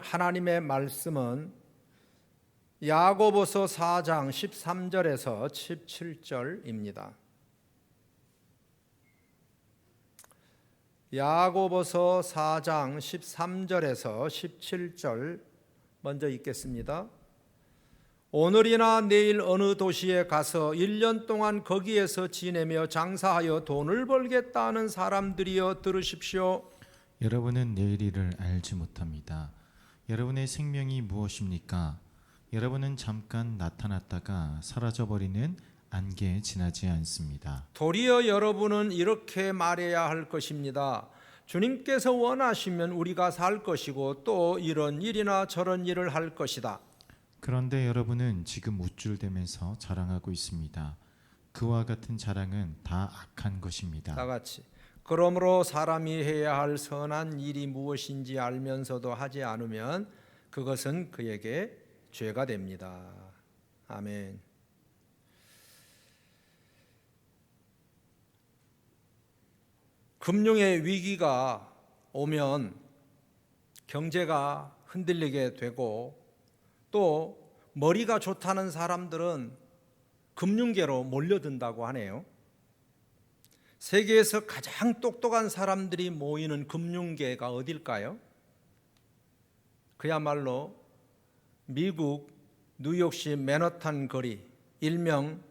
하나님의 말씀은 야고보서 4장 13절에서 17절입니다. 야고보서 4장 13절에서 17절 먼저 읽겠습니다. 오늘이나 내일 어느 도시에 가서 1년 동안 거기에서 지내며 장사하여 돈을 벌겠다 하는 사람들이여 들으십시오. 여러분은 내일 일을 알지 못합니다. 여러분의 생명이 무엇입니까? 여러분은 잠깐 나타났다가 사라져버리는 안개에 지나지 않습니다. 도리어 여러분은 이렇게 말해야 할 것입니다. 주님께서 원하시면 우리가 살 것이고 또 이런 일이나 저런 일을 할 것이다. 그런데 여러분은 지금 우쭐대면서 자랑하고 있습니다. 그와 같은 자랑은 다 악한 것입니다. 다 같이. 그러므로 사람이 해야 할 선한 일이 무엇인지 알면서도 하지 않으면 그것은 그에게 죄가 됩니다. 아멘. 금융의 위기가 오면 경제가 흔들리게 되고 또 머리가 좋다는 사람들은 금융계로 몰려든다고 하네요. 세계에서 가장 똑똑한 사람들이 모이는 금융계가 어딜까요? 그야말로 미국 뉴욕시 맨하탄 거리, 일명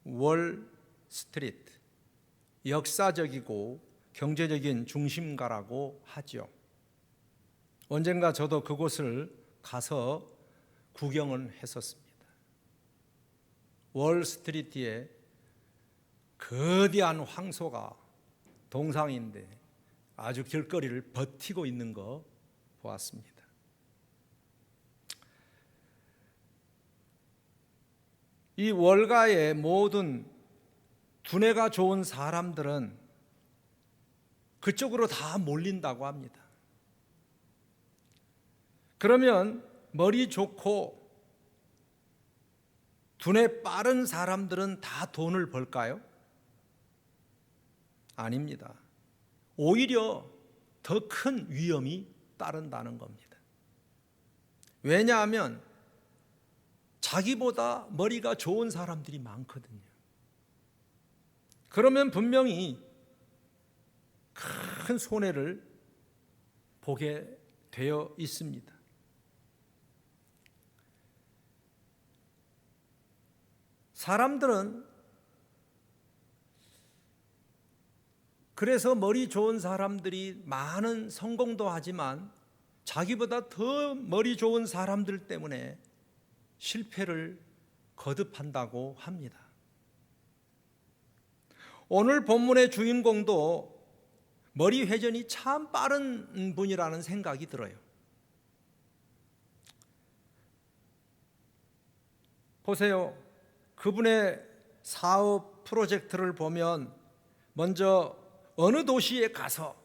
월스트리트, 역사적이고 경제적인 중심가라고 하죠. 언젠가 저도 그곳을 가서 구경을 했었습니다. 월스트리트에 거대한 황소가 동상인데 아주 길거리를 버티고 있는 거 보았습니다. 이 월가의 모든 두뇌가 좋은 사람들은 그쪽으로 다 몰린다고 합니다. 그러면 머리 좋고 두뇌 빠른 사람들은 다 돈을 벌까요? 아닙니다. 오히려 더 큰 위험이 따른다는 겁니다. 왜냐하면 자기보다 머리가 좋은 사람들이 많거든요. 그러면 분명히 큰 손해를 보게 되어 있습니다. 사람들은 그래서 머리 좋은 사람들이 많은 성공도 하지만 자기보다 더 머리 좋은 사람들 때문에 실패를 거듭한다고 합니다. 오늘 본문의 주인공도 머리 회전이 참 빠른 분이라는 생각이 들어요. 보세요. 그분의 사업 프로젝트를 보면 먼저 어느 도시에 가서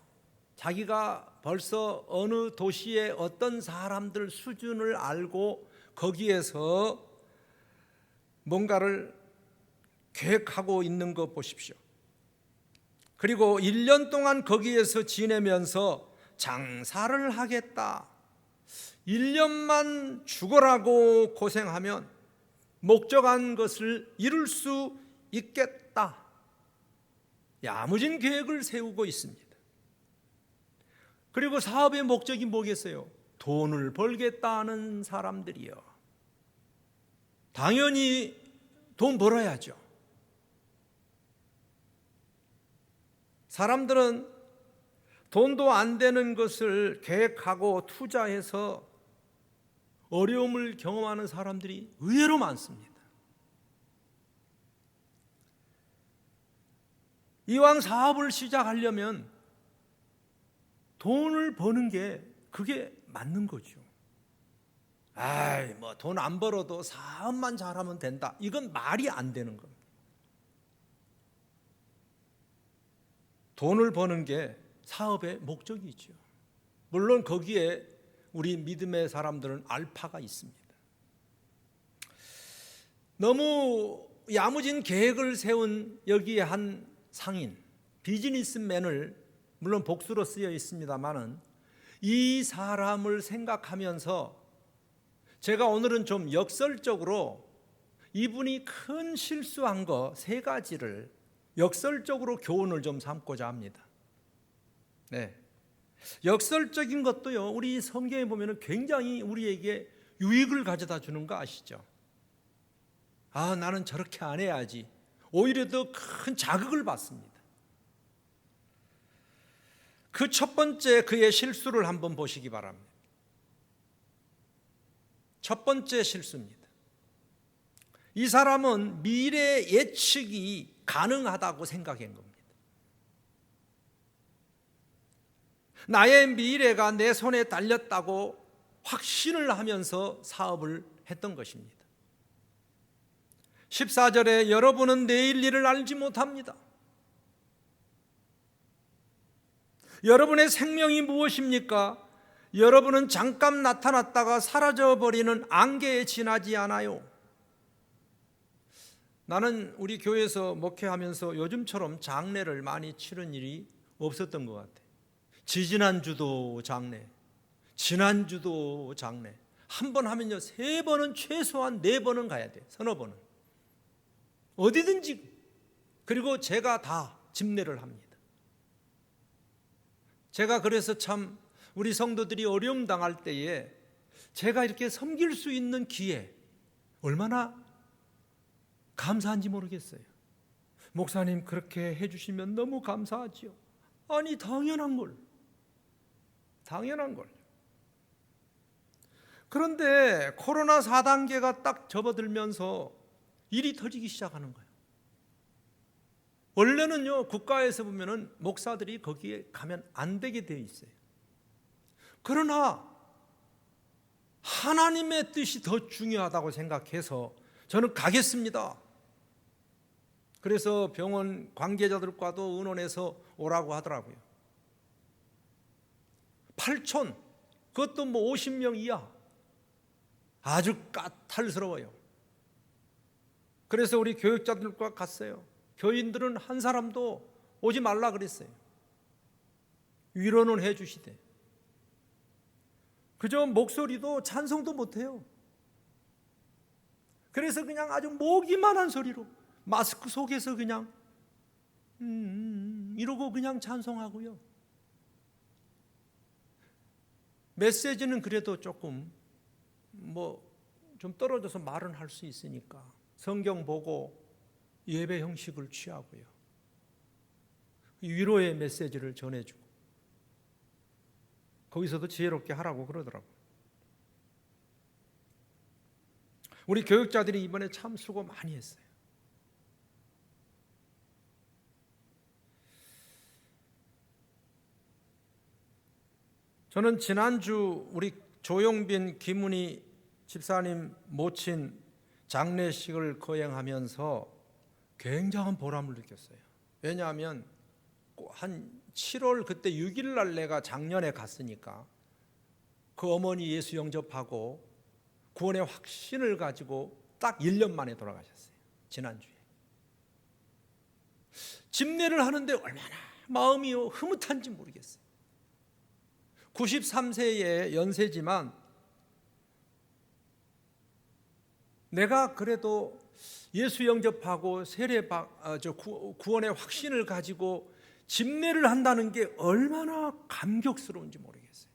자기가 벌써 어느 도시의 어떤 사람들 수준을 알고 거기에서 뭔가를 계획하고 있는 거 보십시오. 그리고 1년 동안 거기에서 지내면서 장사를 하겠다. 1년만 죽어라고 고생하면 목적한 것을 이룰 수 있겠다. 야무진 계획을 세우고 있습니다. 그리고 사업의 목적이 뭐겠어요? 돈을 벌겠다는 사람들이요. 당연히 돈 벌어야죠. 사람들은 돈도 안 되는 것을 계획하고 투자해서 어려움을 경험하는 사람들이 의외로 많습니다. 이왕 사업을 시작하려면 돈을 버는 게 그게 맞는 거죠. 뭐 돈 안 벌어도 사업만 잘하면 된다. 이건 말이 안 되는 겁니다. 돈을 버는 게 사업의 목적이죠. 물론 거기에 우리 믿음의 사람들은 알파가 있습니다. 너무 야무진 계획을 세운 여기에 한 상인, 비즈니스맨을, 물론 복수로 쓰여 있습니다마는 이 사람을 생각하면서 제가 오늘은 좀 역설적으로 이분이 큰 실수한 거 3가지를 역설적으로 교훈을 좀 삼고자 합니다. 네. 역설적인 것도요, 우리 성경에 보면 굉장히 우리에게 유익을 가져다 주는 거 아시죠? 아, 나는 저렇게 안 해야지. 오히려 더 큰 자극을 받습니다. 그 첫 번째 그의 실수를 한번 보시기 바랍니다. 첫 번째 실수입니다. 이 사람은 미래 예측이 가능하다고 생각한 겁니다. 나의 미래가 내 손에 달렸다고 확신을 하면서 사업을 했던 것입니다. 14절에 여러분은 내일 일을 알지 못합니다. 여러분의 생명이 무엇입니까? 여러분은 잠깐 나타났다가 사라져버리는 안개에 지나지 않아요. 나는 우리 교회에서 목회하면서 요즘처럼 장례를 많이 치른 일이 없었던 것 같아요. 지지난주도 장례, 지난주도 장례. 한 번 하면요 3번은 최소한 4번은 가야 돼요. 서너 번은 어디든지. 그리고 제가 다 집례를 합니다. 제가 그래서 참 우리 성도들이 어려움 당할 때에 제가 이렇게 섬길 수 있는 기회 얼마나 감사한지 모르겠어요. 목사님 그렇게 해주시면 너무 감사하지요. 아니 당연한 걸. 그런데 코로나 4단계가 딱 접어들면서 일이 터지기 시작하는 거예요. 원래는요 국가에서 보면은 목사들이 거기에 가면 안 되게 되어 있어요. 그러나 하나님의 뜻이 더 중요하다고 생각해서 저는 가겠습니다. 그래서 병원 관계자들과도 의논해서 오라고 하더라고요. 8촌, 그것도 뭐 50명 이하, 아주 까탈스러워요. 그래서 우리 교육자들과 갔어요. 교인들은 한 사람도 오지 말라 그랬어요. 위로는 해 주시되 그저 목소리도 찬송도 못해요. 그래서 그냥 아주 모기만한 소리로 마스크 속에서 그냥 이러고 그냥 찬송하고요. 메시지는 그래도 조금 뭐 좀 떨어져서 말은 할 수 있으니까 성경 보고 예배 형식을 취하고요. 위로의 메시지를 전해주고 거기서도 지혜롭게 하라고 그러더라고요. 우리 교육자들이 이번에 참 수고 많이 했어요. 저는 지난주 우리 조용빈, 김은희 집사님 모친 장례식을 거행하면서 굉장한 보람을 느꼈어요. 왜냐하면 한 7월 그때 6일 날 내가 작년에 갔으니까 그 어머니 예수 영접하고 구원의 확신을 가지고 딱 1년 만에 돌아가셨어요. 지난주에. 집례를 하는데 얼마나 마음이 흐뭇한지 모르겠어요. 93세의 연세지만 내가 그래도 예수 영접하고 구원의 확신을 가지고 집례를 한다는 게 얼마나 감격스러운지 모르겠어요.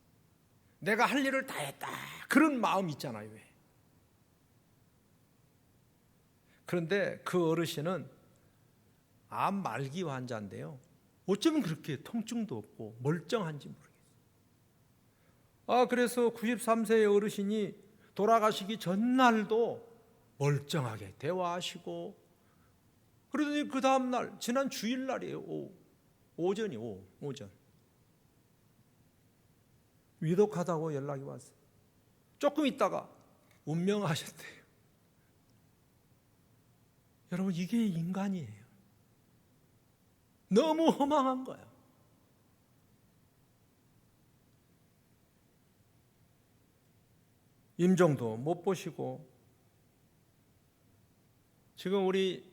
내가 할 일을 다 했다 그런 마음 있잖아요. 왜? 그런데 그 어르신은 암 말기 환자인데요. 어쩌면 그렇게 통증도 없고 멀쩡한지 모르겠어요. 그래서 93세의 어르신이 돌아가시기 전날도 멀쩡하게 대화하시고 그러더니 그 다음날 지난 주일날이에요. 오전 위독하다고 연락이 왔어요. 조금 있다가 운명하셨대요. 여러분 이게 인간이에요. 너무 허망한 거예요. 임종도 못 보시고 지금 우리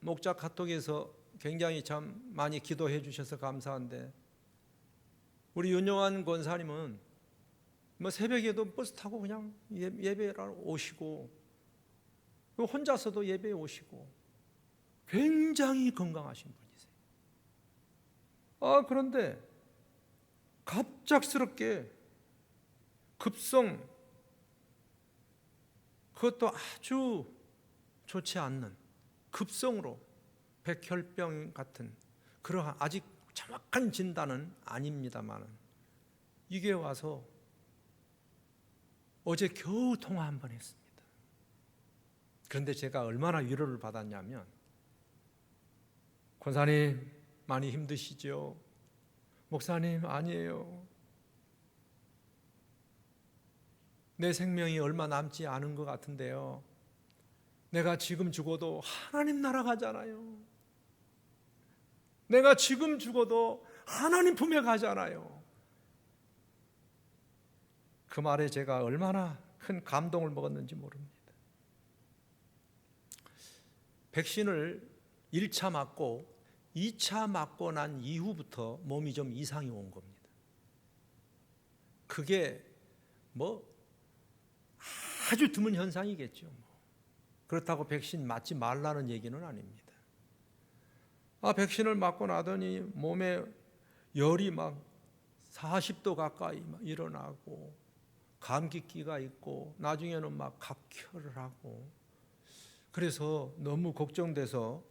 목자 카톡에서 굉장히 참 많이 기도해 주셔서 감사한데 우리 윤영환 권사님은 뭐 새벽에도 버스 타고 그냥 예배를 오시고 혼자서도 예배에 오시고 굉장히 건강하신 분이세요. 그런데 갑작스럽게 급성, 그것도 아주 좋지 않는 급성으로 백혈병 같은 그러한 아직 정확한 진단은 아닙니다만 이게 와서 어제 겨우 통화 한 번 했습니다. 그런데 제가 얼마나 위로를 받았냐면, 권사님 많이 힘드시죠? 목사님 아니에요. 내 생명이 얼마 남지 않은 것 같은데요. 내가 지금 죽어도 하나님 나라 가잖아요. 내가 지금 죽어도 하나님 품에 가잖아요. 그 말에 제가 얼마나 큰 감동을 먹었는지 모릅니다. 백신을 1차 맞고 2차 맞고 난 이후부터 몸이 좀 이상이 온 겁니다. 그게 뭐 아주 드문 현상이겠죠. 그렇다고 백신 맞지 말라는 얘기는 아닙니다. 백신을 맞고 나더니 몸에 열이 막 40도 가까이 막 일어나고 감기기가 있고 나중에는 막 각혈을 하고, 그래서 너무 걱정돼서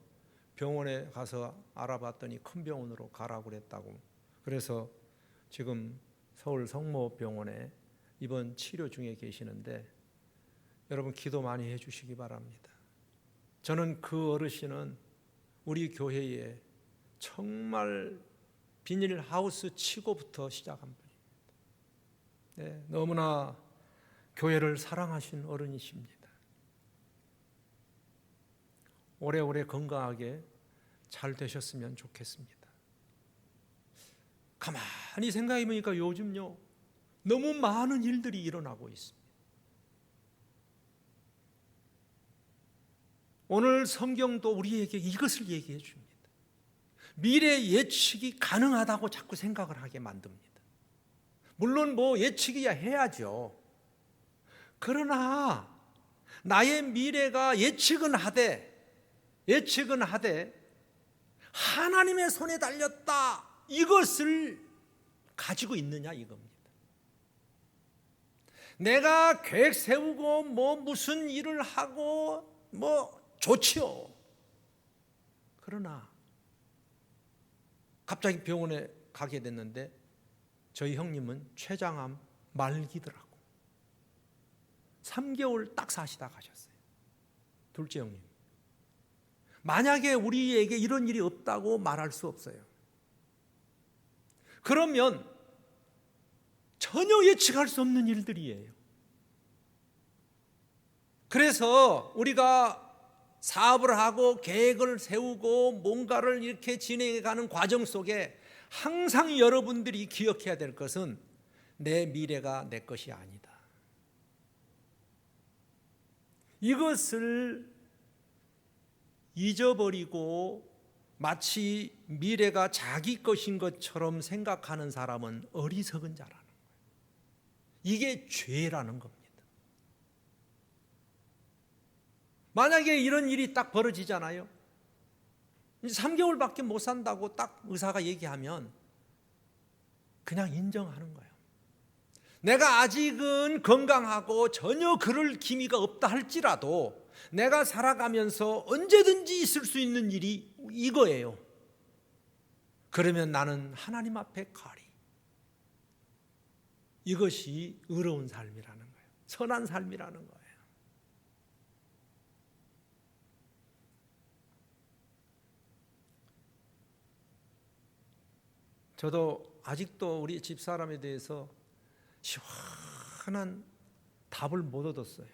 병원에 가서 알아봤더니 큰 병원으로 가라고 그랬다고. 그래서 지금 서울 성모병원에 입원 치료 중에 계시는데 여러분 기도 많이 해주시기 바랍니다. 저는 그 어르신은 우리 교회에 정말 비닐하우스 치고부터 시작한 분입니다. 네, 너무나 교회를 사랑하신 어른이십니다. 오래오래 건강하게 잘 되셨으면 좋겠습니다. 가만히 생각해 보니까 요즘요 너무 많은 일들이 일어나고 있습니다. 오늘 성경도 우리에게 이것을 얘기해 줍니다. 미래 예측이 가능하다고 자꾸 생각을 하게 만듭니다. 물론 뭐 예측이야 해야죠. 그러나 나의 미래가 예측은 하되 하나님의 손에 달렸다, 이것을 가지고 있느냐 이겁니다. 내가 계획 세우고 뭐 무슨 일을 하고 뭐 좋지요. 그러나 갑자기 병원에 가게 됐는데 저희 형님은 췌장암 말기더라고. 3개월 딱 사시다 가셨어요. 둘째 형님. 만약에 우리에게 이런 일이 없다고 말할 수 없어요. 그러면 전혀 예측할 수 없는 일들이에요. 그래서 우리가 사업을 하고 계획을 세우고 뭔가를 이렇게 진행해가는 과정 속에 항상 여러분들이 기억해야 될 것은 내 미래가 내 것이 아니다. 이것을 잊어버리고 마치 미래가 자기 것인 것처럼 생각하는 사람은 어리석은 자라는 거예요. 이게 죄라는 겁니다. 만약에 이런 일이 딱 벌어지잖아요. 이제 3개월밖에 못 산다고 딱 의사가 얘기하면 그냥 인정하는 거예요. 내가 아직은 건강하고 전혀 그럴 기미가 없다 할지라도 내가 살아가면서 언제든지 있을 수 있는 일이 이거예요. 그러면 나는 하나님 앞에 가리. 이것이 의로운 삶이라는 거예요. 선한 삶이라는 거예요. 저도 아직도 우리 집사람에 대해서 시원한 답을 못 얻었어요.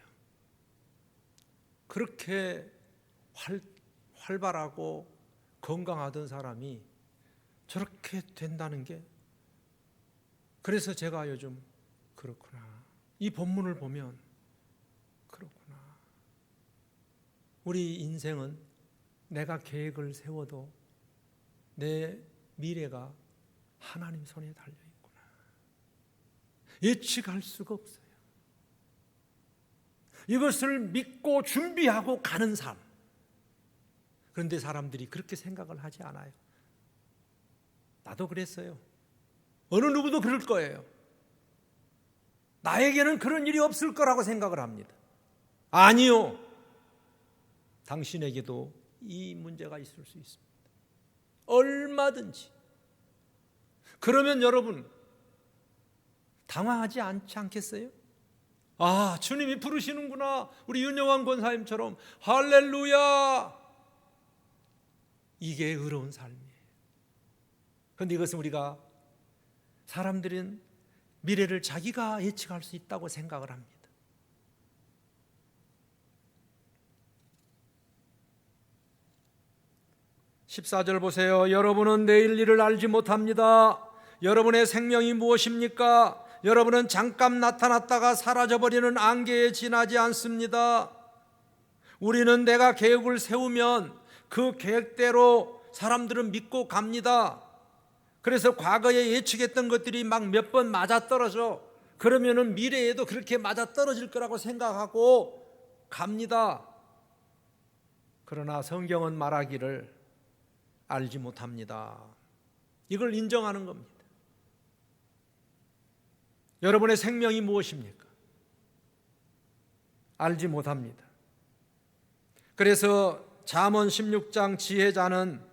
그렇게 활발하고 건강하던 사람이 저렇게 된다는 게, 그래서 제가 요즘 그렇구나, 이 본문을 보면 그렇구나, 우리 인생은 내가 계획을 세워도 내 미래가 하나님 손에 달려있구나. 예측할 수가 없어요. 이것을 믿고 준비하고 가는 삶. 그런데 사람들이 그렇게 생각을 하지 않아요. 나도 그랬어요. 어느 누구도 그럴 거예요. 나에게는 그런 일이 없을 거라고 생각을 합니다. 아니요. 당신에게도 이 문제가 있을 수 있습니다. 얼마든지. 그러면 여러분 당황하지 않지 않겠어요? 아, 주님이 부르시는구나. 우리 윤영환 권사님처럼 할렐루야. 이게 의로운 삶이에요. 그런데 이것은 우리가 사람들은 미래를 자기가 예측할 수 있다고 생각을 합니다. (14절) 보세요. 여러분은 내일 일을 알지 못합니다. 여러분의 생명이 무엇입니까? 여러분은 잠깐 나타났다가 사라져버리는 안개에 지나지 않습니다. 우리는 내가 계획을 세우면 그 계획대로 사람들은 믿고 갑니다. 그래서 과거에 예측했던 것들이 막 몇 번 맞아떨어져. 그러면은 미래에도 그렇게 맞아떨어질 거라고 생각하고 갑니다. 그러나 성경은 말하기를 알지 못합니다. 이걸 인정하는 겁니다. 여러분의 생명이 무엇입니까? 알지 못합니다. 그래서 잠언 16장 지혜자는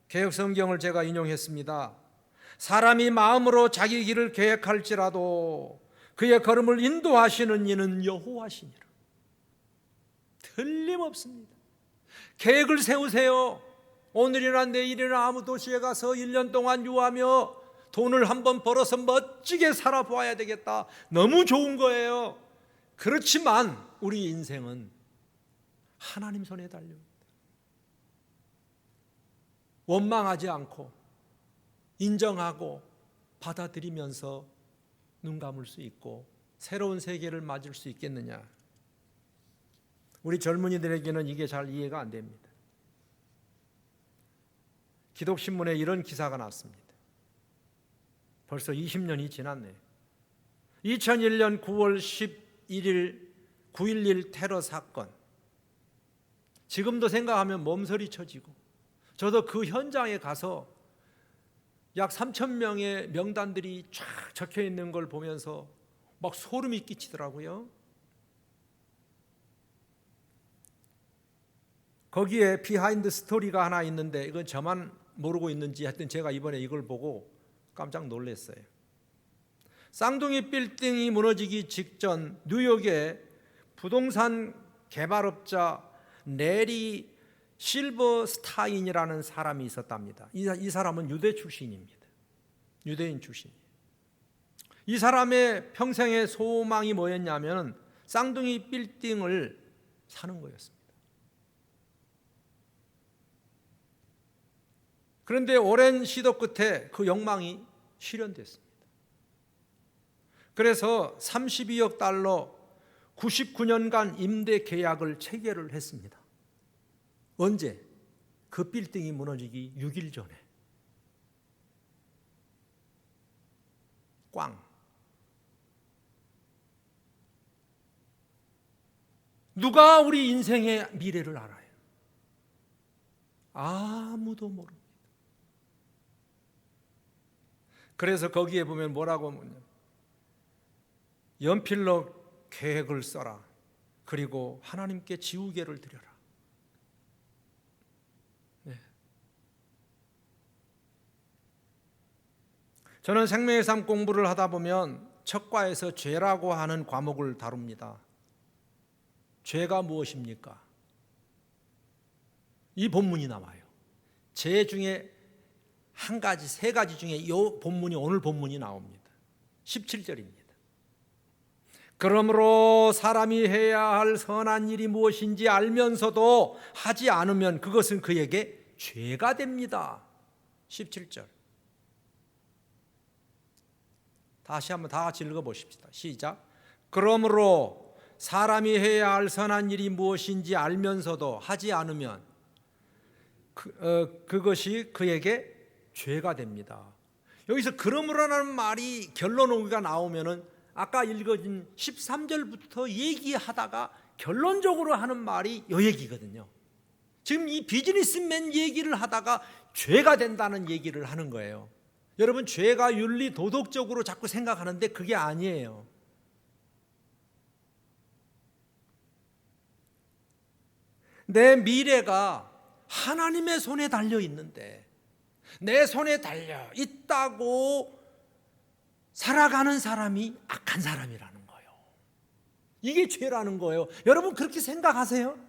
개역성경을 제가 인용했습니다. 사람이 마음으로 자기 길을 계획할지라도 그의 걸음을 인도하시는 이는 여호와시니라. 틀림없습니다. 계획을 세우세요. 오늘이나 내일이나 아무 도시에 가서 1년 동안 유하며 돈을 한번 벌어서 멋지게 살아보아야 되겠다. 너무 좋은 거예요. 그렇지만 우리 인생은 하나님 손에 달려있다. 원망하지 않고 인정하고 받아들이면서 눈 감을 수 있고 새로운 세계를 맞을 수 있겠느냐? 우리 젊은이들에게는 이게 잘 이해가 안 됩니다. 기독신문에 이런 기사가 났습니다. 벌써 20년이 지났네요. 2001년 9월 11일 9.11 테러 사건. 지금도 생각하면 몸서리 쳐지고, 저도 그 현장에 가서 약 3,000명의 명단들이 쫙 적혀 있는 걸 보면서 막 소름이 끼치더라고요. 거기에 비하인드 스토리가 하나 있는데 이건 저만 모르고 있는지 하여튼 제가 이번에 이걸 보고 깜짝 놀랐어요. 쌍둥이 빌딩이 무너지기 직전 뉴욕에 부동산 개발업자 네리 실버스타인이라는 사람이 있었답니다. 이 사람은 유대 출신입니다. 유대인 출신이에요. 이 사람의 평생의 소망이 뭐였냐면 쌍둥이 빌딩을 사는 거였습니다. 그런데 오랜 시도 끝에 그 욕망이 실현됐습니다. 그래서 32억 달러 99년간 임대 계약을 체결을 했습니다. 언제? 그 빌딩이 무너지기 6일 전에. 꽝. 누가 우리 인생의 미래를 알아요? 아무도 모릅니다. 그래서 거기에 보면 뭐라고 하면 연필로 계획을 써라. 그리고 하나님께 지우개를 드려라. 네. 저는 생명의 삶 공부를 하다 보면 첫 과에서 죄라고 하는 과목을 다룹니다. 죄가 무엇입니까? 이 본문이 나와요. 죄 중에 한 가지, 세 가지 중에 이 본문이 오늘 본문이 나옵니다. 17절입니다. 그러므로 사람이 해야 할 선한 일이 무엇인지 알면서도 하지 않으면 그것은 그에게 죄가 됩니다. 17절. 다시 한번 다 같이 읽어보십시다. 시작. 그러므로 사람이 해야 할 선한 일이 무엇인지 알면서도 하지 않으면 그것이 그에게 죄가 됩니다. 여기서 그러므로라는 말이 결론 오기가 나오면은 아까 읽어진 13절부터 얘기하다가 결론적으로 하는 말이 이 얘기거든요. 지금 이 비즈니스맨 얘기를 하다가 죄가 된다는 얘기를 하는 거예요. 여러분, 죄가 윤리 도덕적으로 자꾸 생각하는데 그게 아니에요. 내 미래가 하나님의 손에 달려 있는데 내 손에 달려 있다고 살아가는 사람이 악한 사람이라는 거예요. 이게 죄라는 거예요. 여러분, 그렇게 생각하세요?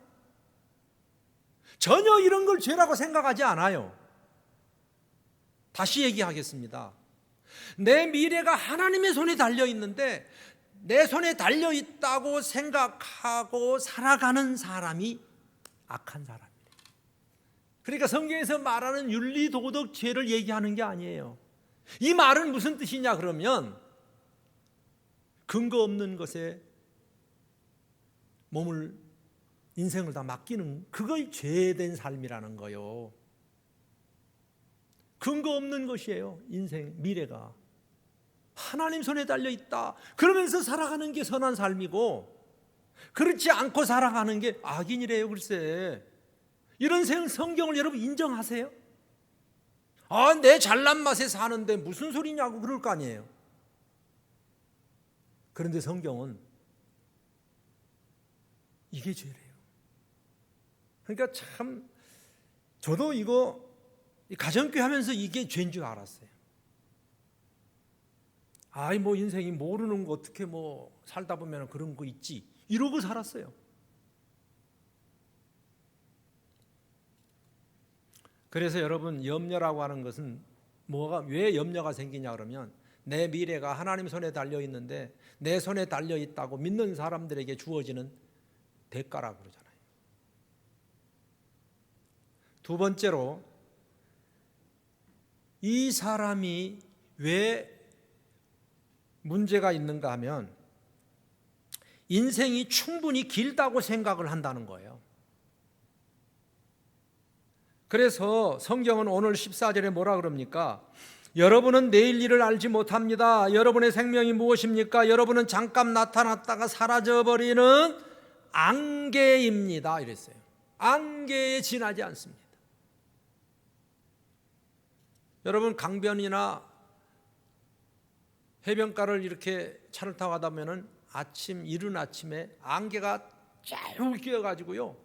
전혀 이런 걸 죄라고 생각하지 않아요. 다시 얘기하겠습니다. 내 미래가 하나님의 손에 달려 있는데 내 손에 달려 있다고 생각하고 살아가는 사람이 악한 사람이에요. 그러니까 성경에서 말하는 윤리 도덕 죄를 얘기하는 게 아니에요. 이 말은 무슨 뜻이냐 그러면 근거 없는 것에 몸을 인생을 다 맡기는 그걸 죄된 삶이라는 거예요. 근거 없는 것이에요. 인생, 미래가 하나님 손에 달려 있다 그러면서 살아가는 게 선한 삶이고, 그렇지 않고 살아가는 게 악인이래요. 글쎄, 이런 성경을 여러분 인정하세요? 내 잘난 맛에 사는데 무슨 소리냐고 그럴 거 아니에요. 그런데 성경은 이게 죄래요. 그러니까 참 저도 이거 가정교회 하면서 이게 죄인 줄 알았어요. 뭐 인생이 모르는 거 어떻게 뭐 살다 보면 그런 거 있지 이러고 살았어요. 그래서 여러분, 염려라고 하는 것은 왜 염려가 생기냐 그러면 내 미래가 하나님 손에 달려 있는데 내 손에 달려 있다고 믿는 사람들에게 주어지는 대가라고 그러잖아요. 두 번째로, 이 사람이 왜 문제가 있는가 하면 인생이 충분히 길다고 생각을 한다는 거예요. 그래서 성경은 오늘 14절에 뭐라 그럽니까? 여러분은 내일 일을 알지 못합니다. 여러분의 생명이 무엇입니까? 여러분은 잠깐 나타났다가 사라져버리는 안개입니다. 이랬어요. 안개에 지나지 않습니다. 여러분, 강변이나 해변가를 이렇게 차를 타고 가다 보면은 이른 아침에 안개가 쫙 끼어가지고요,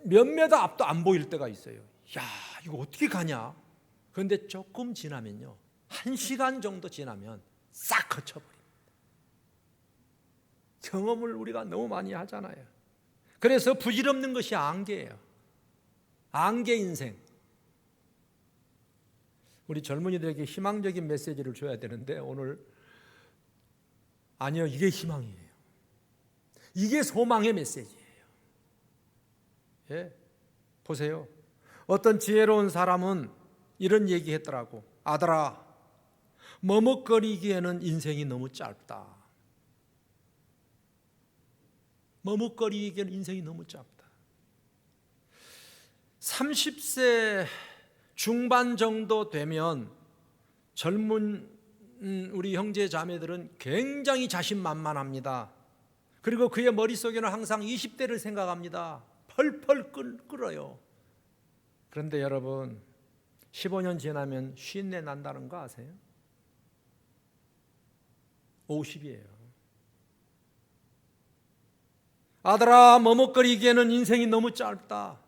몇 메터 앞도 안 보일 때가 있어요. 야, 이거 어떻게 가냐? 그런데 조금 지나면요, 1시간 정도 지나면 싹 거쳐버립니다. 경험을 우리가 너무 많이 하잖아요. 그래서 부질없는 것이 안개예요. 안개 인생. 우리 젊은이들에게 희망적인 메시지를 줘야 되는데 오늘 아니요, 이게 희망이에요. 이게 소망의 메시지예요. 예, 보세요. 어떤 지혜로운 사람은 이런 얘기했더라고. 아들아, 머뭇거리기에는 인생이 너무 짧다. 머뭇거리기에는 인생이 너무 짧다. 30세 중반 정도 되면 젊은 우리 형제 자매들은 굉장히 자신만만합니다. 그리고 그의 머릿속에는 항상 20대를 생각합니다. 펄펄 끓어요. 그런데 여러분, 15년 지나면 쉰내 난다는 거 아세요? 50이에요. 아들아, 머뭇거리기에는 인생이 너무 짧다.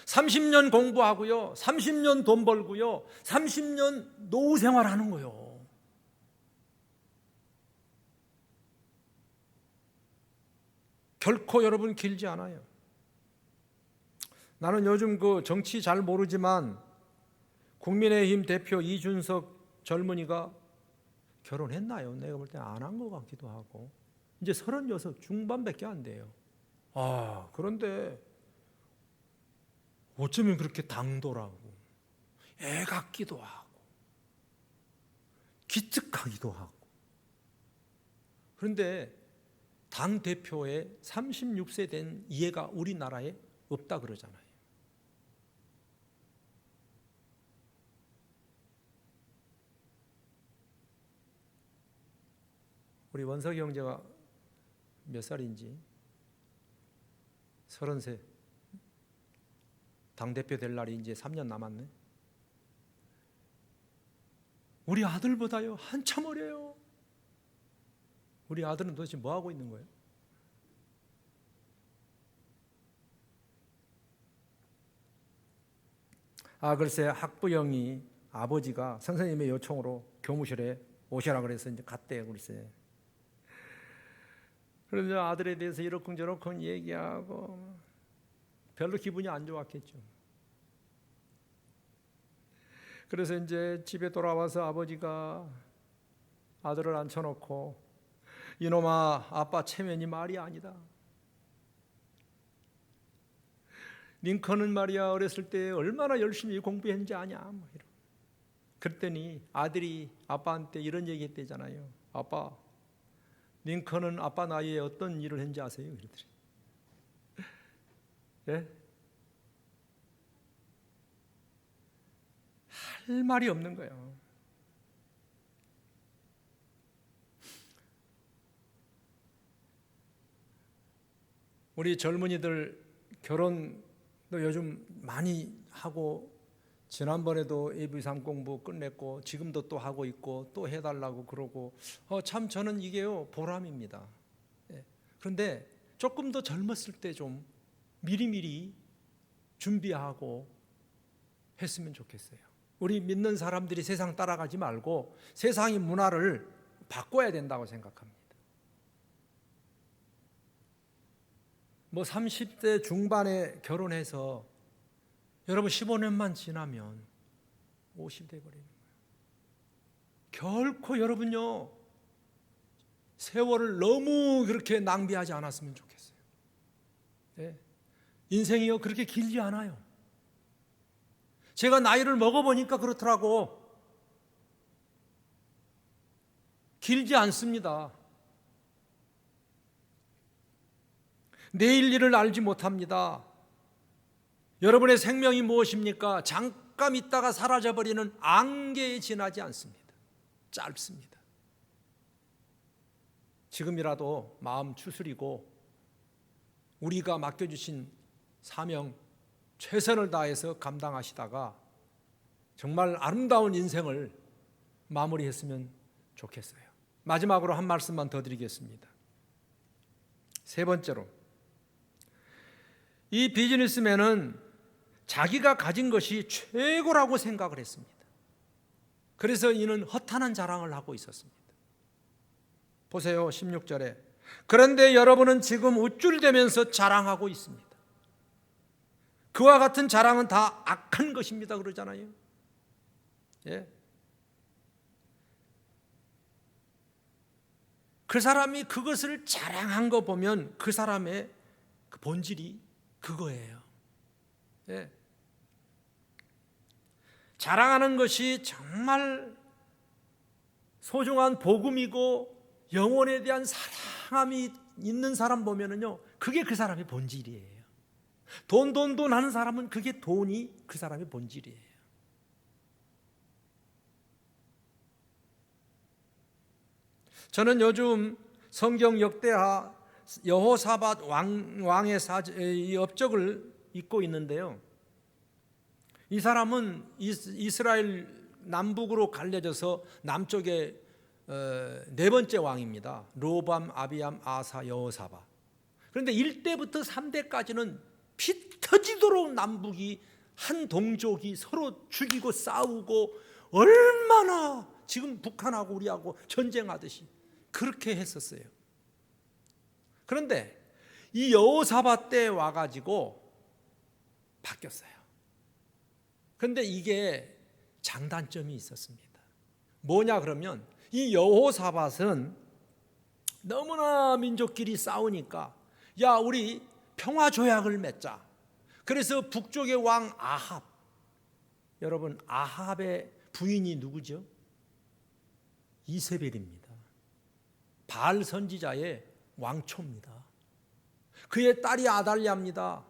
30년 공부하고요, 30년 돈 벌고요, 30년 노후 생활하는 거예요. 결코 여러분 길지 않아요. 나는 요즘 그 정치 잘 모르지만 국민의힘 대표 이준석 젊은이가 결혼했나요? 내가 볼 때 안 한 것 같기도 하고, 이제 36 중반밖에 안 돼요. 그런데 어쩌면 그렇게 당돌하고 애 같기도 하고 기특하기도 하고. 그런데 당대표에 36세 된 이해가 우리나라에 없다 그러잖아요. 우리 원석이 형제가 몇 살인지 30세. 당대표 될 날이 이제 3년 남았네. 우리 아들보다요 한참 어려요. 우리 아들은 도대체 뭐 하고 있는 거예요? 글쎄 학부형이 아버지가 선생님의 요청으로 교무실에 오시라 그래서 이제 갔대요. 글쎄. 그런데 아들에 대해서 이러쿵저러쿵 얘기하고 별로 기분이 안 좋았겠죠. 그래서 이제 집에 돌아와서 아버지가 아들을 앉혀놓고 이놈아 아빠 체면이 말이 아니다. 링컨은 말이야 어렸을 때 얼마나 열심히 공부했는지 아냐. 그랬더니 아들이 아빠한테 이런 얘기 했대잖아요. 아빠, 링컨은 아빠 나이에 어떤 일을 했는지 아세요? 그랬더니 예? 할 말이 없는 거예요. 우리 젊은이들 결혼도 요즘 많이 하고 지난번에도 AV3 공부 끝냈고 지금도 또 하고 있고 또 해달라고 그러고 참 저는 이게요 보람입니다. 예. 그런데 조금 더 젊었을 때 좀 미리미리 준비하고 했으면 좋겠어요. 우리 믿는 사람들이 세상 따라가지 말고 세상의 문화를 바꿔야 된다고 생각합니다. 뭐 30대 중반에 결혼해서 여러분 15년만 지나면 50대 버리는 거예요. 결코 여러분요 세월을 너무 그렇게 낭비하지 않았으면 좋겠어요. 네. 인생이요 그렇게 길지 않아요. 제가 나이를 먹어보니까 그렇더라고. 길지 않습니다. 내일 일을 알지 못합니다. 여러분의 생명이 무엇입니까? 잠깐 있다가 사라져버리는 안개에 지나지 않습니다. 짧습니다. 지금이라도 마음 추스리고 우리가 맡겨주신 사명 최선을 다해서 감당하시다가 정말 아름다운 인생을 마무리했으면 좋겠어요. 마지막으로 한 말씀만 더 드리겠습니다. 세 번째로, 이 비즈니스맨은 자기가 가진 것이 최고라고 생각을 했습니다. 그래서 이는 허탄한 자랑을 하고 있었습니다. 보세요, 16절에 그런데 여러분은 지금 우쭐대면서 자랑하고 있습니다. 그와 같은 자랑은 다 악한 것입니다 그러잖아요. 예. 그 사람이 그것을 자랑한 거 보면 그 사람의 그 본질이 그거예요. 예. 자랑하는 것이 정말 소중한 복음이고 영혼에 대한 사랑함이 있는 사람 보면은요, 그게 그 사람의 본질이에요. 돈 하는 사람은 그게 돈이 그 사람의 본질이에요. 저는 요즘 성경 역대하 여호사밧 왕의 이 업적을 읽고 있는데요. 이 사람은 이스라엘 남북으로 갈려져서 남쪽의 네 번째 왕입니다. 르호보암, 아비암, 아사, 여호사밧. 그런데 1대부터 3대까지는 피 터지도록 남북이 한 동족이 서로 죽이고 싸우고 얼마나 지금 북한하고 우리하고 전쟁하듯이 그렇게 했었어요. 그런데 이 여호사밧 때 와가지고 바뀌었어요. 그런데 이게 장단점이 있었습니다. 뭐냐 그러면 이 여호사밧은 너무나 민족끼리 싸우니까 야 우리 평화조약을 맺자. 그래서 북쪽의 왕 아합, 여러분 아합의 부인이 누구죠? 이세벨입니다. 바알 선지자의 왕초입니다. 그의 딸이 아달랴입니다.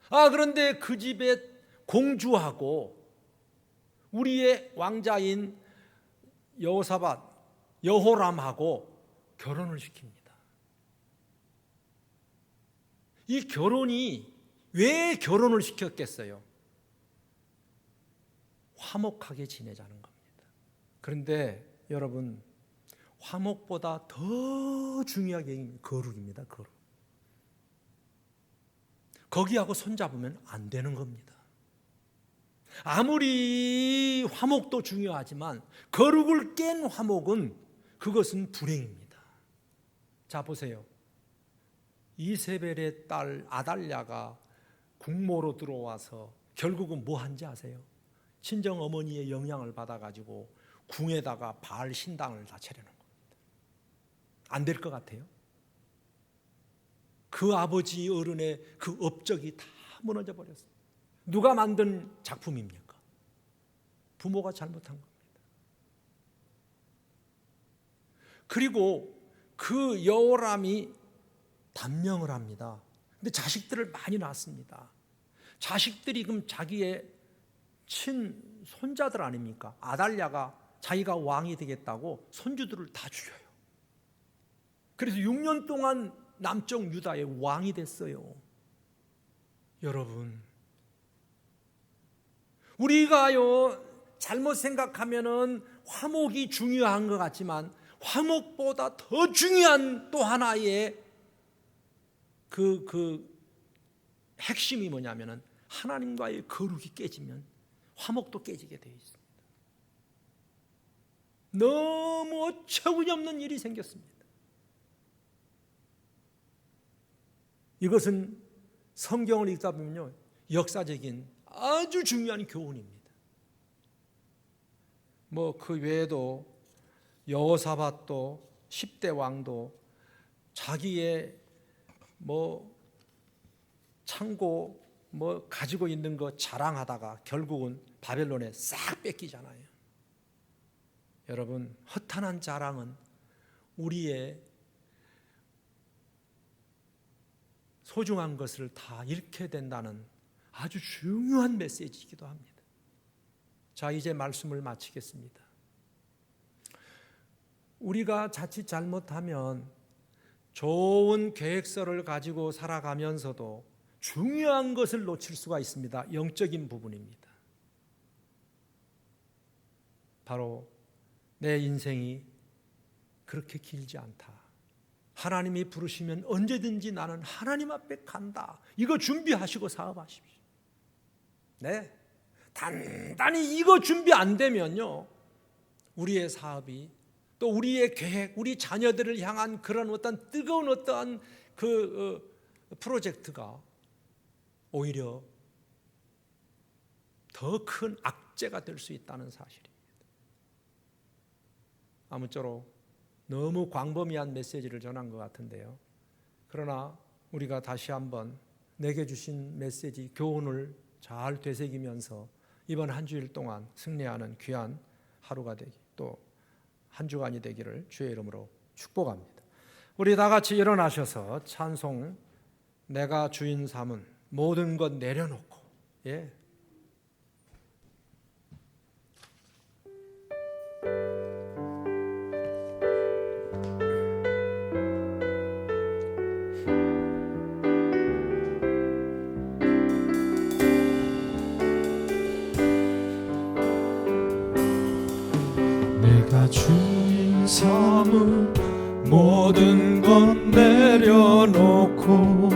그런데 그 집에 공주하고 우리의 왕자인 여호사밧, 여호람하고 결혼을 시킵니다. 이 결혼이 왜 결혼을 시켰겠어요? 화목하게 지내자는 겁니다. 그런데 여러분, 화목보다 더 중요한 게 거룩입니다. 거룩. 거기하고 손잡으면 안 되는 겁니다. 아무리 화목도 중요하지만 거룩을 깬 화목은 그것은 불행입니다. 자, 보세요. 이세벨의 딸 아달랴가 국모로 들어와서 결국은 뭐 한지 아세요? 친정 어머니의 영향을 받아가지고 궁에다가 바알 신당을 다 차려놓은 겁니다. 안 될 것 같아요? 그 아버지 어른의 그 업적이 다 무너져 버렸어요. 누가 만든 작품입니까? 부모가 잘못한 겁니다. 그리고 그 여호람이 단명을 합니다. 근데 자식들을 많이 낳습니다. 자식들이 그럼 자기의 친손자들 아닙니까? 아달랴가 자기가 왕이 되겠다고 손주들을 다 죽여요. 그래서 6년 동안 남쪽 유다의 왕이 됐어요. 여러분, 우리가요 잘못 생각하면은 화목이 중요한 것 같지만 화목보다 더 중요한 또 하나의 그 핵심이 뭐냐면은 하나님과의 거룩이 깨지면 화목도 깨지게 되어 있습니다. 너무 어처구니없는 일이 생겼습니다. 이것은 성경을 읽다 보면요 역사적인 아주 중요한 교훈입니다. 뭐 그 외에도 여호사밧도 10대 왕도 자기의 뭐 창고 뭐 가지고 있는 거 자랑하다가 결국은 바벨론에 싹 뺏기잖아요. 여러분, 허탄한 자랑은 우리의 소중한 것을 다 잃게 된다는 아주 중요한 메시지이기도 합니다. 자, 이제 말씀을 마치겠습니다. 우리가 자칫 잘못하면 좋은 계획서를 가지고 살아가면서도 중요한 것을 놓칠 수가 있습니다. 영적인 부분입니다. 바로 내 인생이 그렇게 길지 않다. 하나님이 부르시면 언제든지 나는 하나님 앞에 간다. 이거 준비하시고 사업하십시오. 네, 단단히 이거 준비 안 되면요 우리의 사업이 또 우리의 계획, 우리 자녀들을 향한 그런 어떤 뜨거운 어떠한 그 프로젝트가 오히려 더 큰 악재가 될 수 있다는 사실입니다. 아무쪼록 너무 광범위한 메시지를 전한 것 같은데요. 그러나 우리가 다시 한번 내게 주신 메시지, 교훈을 잘 되새기면서 이번 한 주일 동안 승리하는 귀한 하루가 되기, 또 한 주간이 되기를 주의 이름으로 축복합니다. 우리 다 같이 일어나셔서 찬송 내가 주인 삼은 모든 것 내려놓고, 예. 내가 주인 삼은 모든 것 내려놓고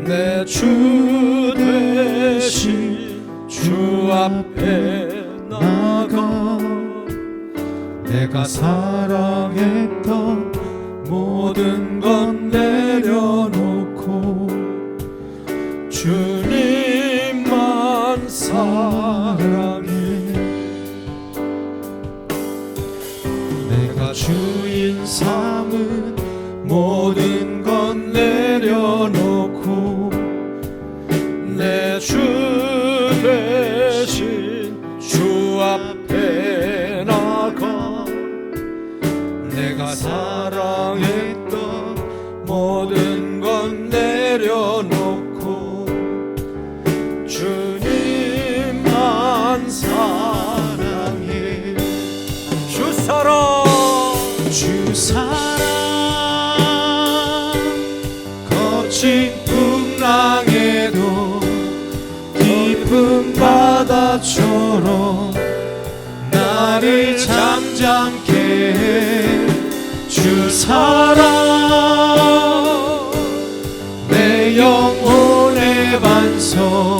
내 주 되신 주 앞에 나가 내가 사랑했던 모든 것 내려놓고 주님만 사랑해 내가 주인 삼은 모든 것 내려놓고 내 주 되신 주 앞에 나가 내가 사랑했던 모든 것 내려놓고 주님만 사랑해 주 사랑 주 사랑 거친 풍랑에도 깊은 바다처럼 나를 잠잠케 해. 주 사랑 내 영혼의 반석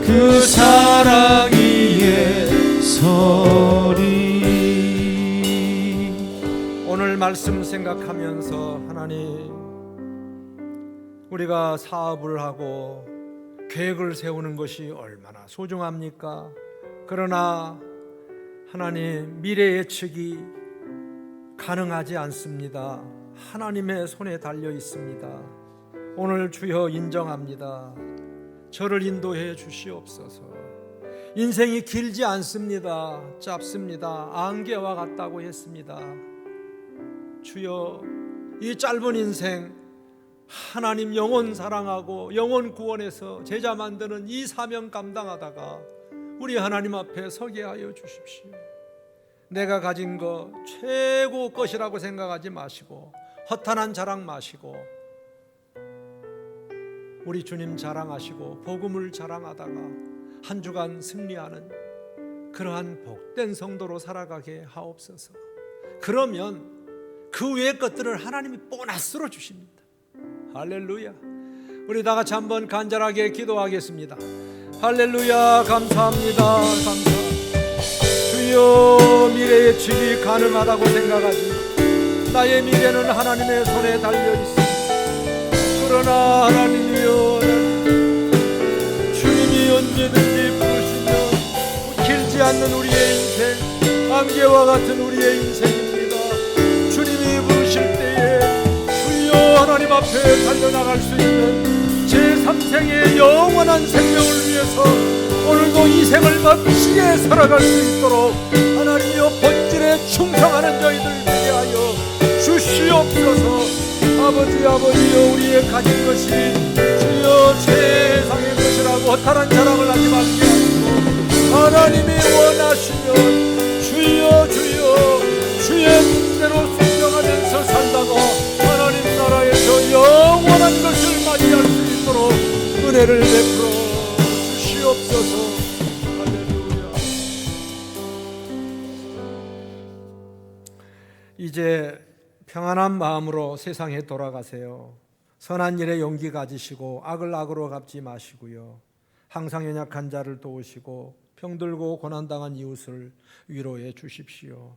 그 사랑 위에 서리. 오늘 말씀 생각하면서 하나님, 우리가 사업을 하고 계획을 세우는 것이 얼마나 소중합니까? 그러나 하나님, 미래 예측이 가능하지 않습니다. 하나님의 손에 달려 있습니다. 오늘 주여 인정합니다. 저를 인도해 주시옵소서. 인생이 길지 않습니다. 짧습니다. 안개와 같다고 했습니다. 주여, 이 짧은 인생 하나님 영혼 사랑하고 영혼 구원해서 제자 만드는 이 사명 감당하다가 우리 하나님 앞에 서게 하여 주십시오. 내가 가진 것 최고 것이라고 생각하지 마시고 허탄한 자랑 마시고 우리 주님 자랑하시고 복음을 자랑하다가 한 주간 승리하는 그러한 복된 성도로 살아가게 하옵소서. 그러면 그 외의 것들을 하나님이 보너스로 주십니다. 할렐루야. 우리 다 같이 한번 간절하게 기도하겠습니다. 할렐루야. 감사합니다. 감사합니다. 주여, 미래 예측이 가능하다고 생각하지 나의 미래는 하나님의 손에 달려 있습니다. 그러나 하나님이여, 주님이 언제든지 부르시며 길지 않는 우리의 인생, 안개와 같은 우리의 인생입니다. 주님이 부르실 때에 주여 하나님 앞에 달려나갈 수 있는 제3생의 영원한 생명을 위해서 오늘도 이 생을 멋지게 살아갈 수 있도록 하나님이여 본질에 충성하는 저희들 되게 하여 주시옵소서. 아버지여, 우리의 가진 것이 주여 세상의 것이라고 허탄한 자랑을 하지 말게 하시고 하나님이 원하시면 주여 주의 뜻대로 순종하면서 산다고 하나님 나라에서 영원한 것을 맞이할 수 있도록 은혜를 베풀어 주시옵소서. 할렐루야. 이제 평안한 마음으로 세상에 돌아가세요. 선한 일에 용기 가지시고 악을 악으로 갚지 마시고요. 항상 연약한 자를 도우시고 병들고 고난당한 이웃을 위로해 주십시오.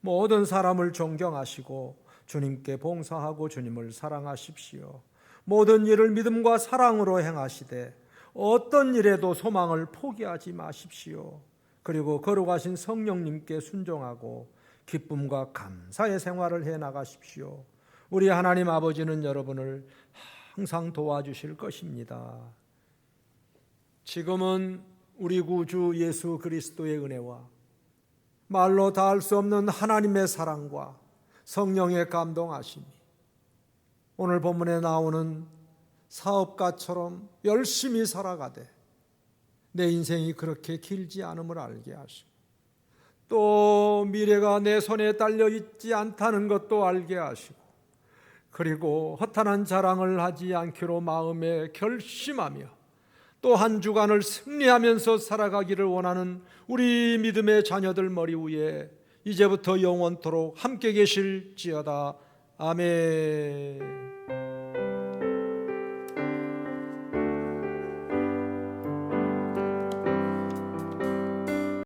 모든 사람을 존경하시고 주님께 봉사하고 주님을 사랑하십시오. 모든 일을 믿음과 사랑으로 행하시되 어떤 일에도 소망을 포기하지 마십시오. 그리고 거룩하신 성령님께 순종하고 기쁨과 감사의 생활을 해나가십시오. 우리 하나님 아버지는 여러분을 항상 도와주실 것입니다. 지금은 우리 구주 예수 그리스도의 은혜와 말로 다할 수 없는 하나님의 사랑과 성령의 감동하심이 오늘 본문에 나오는 사업가처럼 열심히 살아가되 내 인생이 그렇게 길지 않음을 알게 하시고 또 미래가 내 손에 달려 있지 않다는 것도 알게 하시고 그리고 허탄한 자랑을 하지 않기로 마음에 결심하며 또 한 주간을 승리하면서 살아가기를 원하는 우리 믿음의 자녀들 머리 위에 이제부터 영원토록 함께 계실지어다. 아멘.